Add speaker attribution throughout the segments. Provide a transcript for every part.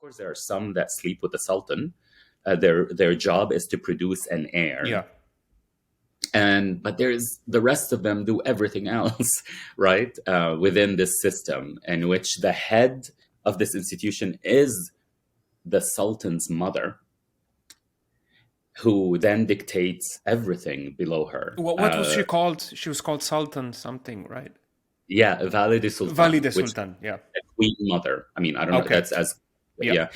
Speaker 1: course, there are some that sleep with the Sultan. Their job is to produce an heir.
Speaker 2: Yeah.
Speaker 1: But there's the rest of them do everything else, right? Within this system, in which the head of this institution is the Sultan's mother, who then dictates everything below her.
Speaker 2: What was she called? She was called Sultan something, right?
Speaker 1: Yeah, Valide Sultan.
Speaker 2: Valide Sultan, yeah.
Speaker 1: Queen mother. I mean, I don't know. That's as yeah.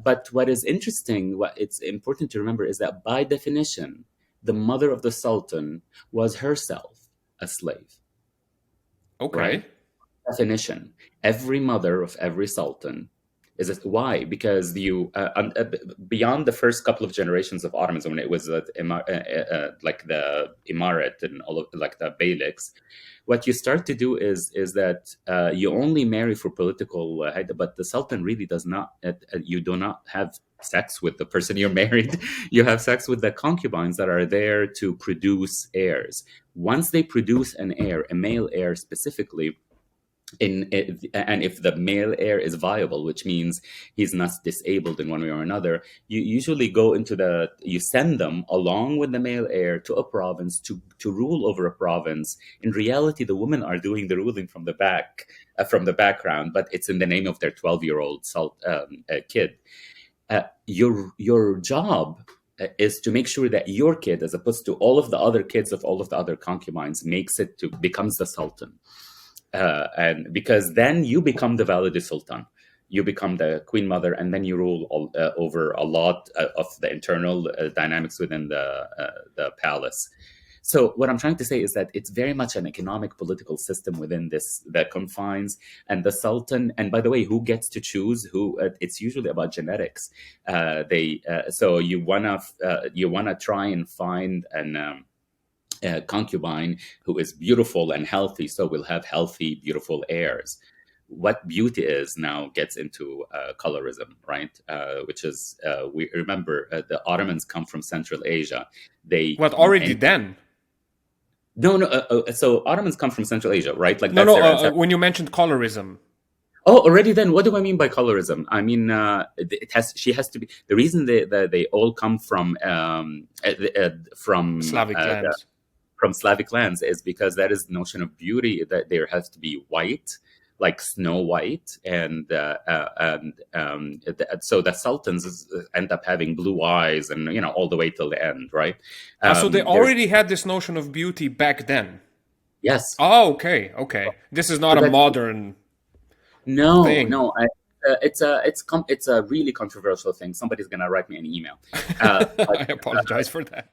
Speaker 1: But what is interesting, what it's important to remember, is that by definition, the mother of the Sultan was herself a slave.
Speaker 2: Okay.
Speaker 1: Right? Definition. Every mother of every Sultan is it. Why? Because beyond the first couple of generations of Ottomans, when it was like the Emirate and all of like the beyliks, what you start to do is that you only marry for political, but the Sultan really does not. You do not have sex with the person you're married. You have sex with the concubines that are there to produce heirs. Once they produce an heir, a male heir specifically, and if the male heir is viable, which means he's not disabled in one way or another, you usually you send them along with the male heir to a province to rule over a province. In reality, the women are doing the ruling from the background, but it's in the name of their 12-year-old kid. Your job is to make sure that your kid, as opposed to all of the other kids of all of the other concubines, becomes the Sultan. And because then you become the valid Sultan, you become the queen mother, and then you rule over a lot of the internal dynamics within the palace. So what I'm trying to say is that it's very much an economic political system within this that confines, and the Sultan, and by the way, who gets to choose who? It's usually about genetics. So you wanna try and find an concubine who is beautiful and healthy, so we'll have healthy, beautiful heirs. What beauty is now gets into colorism, right? Which is we remember the Ottomans come from Central Asia.
Speaker 2: Then?
Speaker 1: No. So Ottomans come from Central Asia, right? Like
Speaker 2: when you mentioned colorism.
Speaker 1: Oh, already then, what do I mean by colorism? I mean, she has to be the reason they all come from
Speaker 2: Slavic lands.
Speaker 1: From Slavic lands is because that is the notion of beauty, that there has to be white, like Snow White, and so the sultans end up having blue eyes, and all the way till the end, right?
Speaker 2: So they already had this notion of beauty back then.
Speaker 1: Yes.
Speaker 2: Oh, okay. This is not a modern.
Speaker 1: thing. No. It's a really controversial thing. Somebody's gonna write me an email.
Speaker 2: I apologize for that.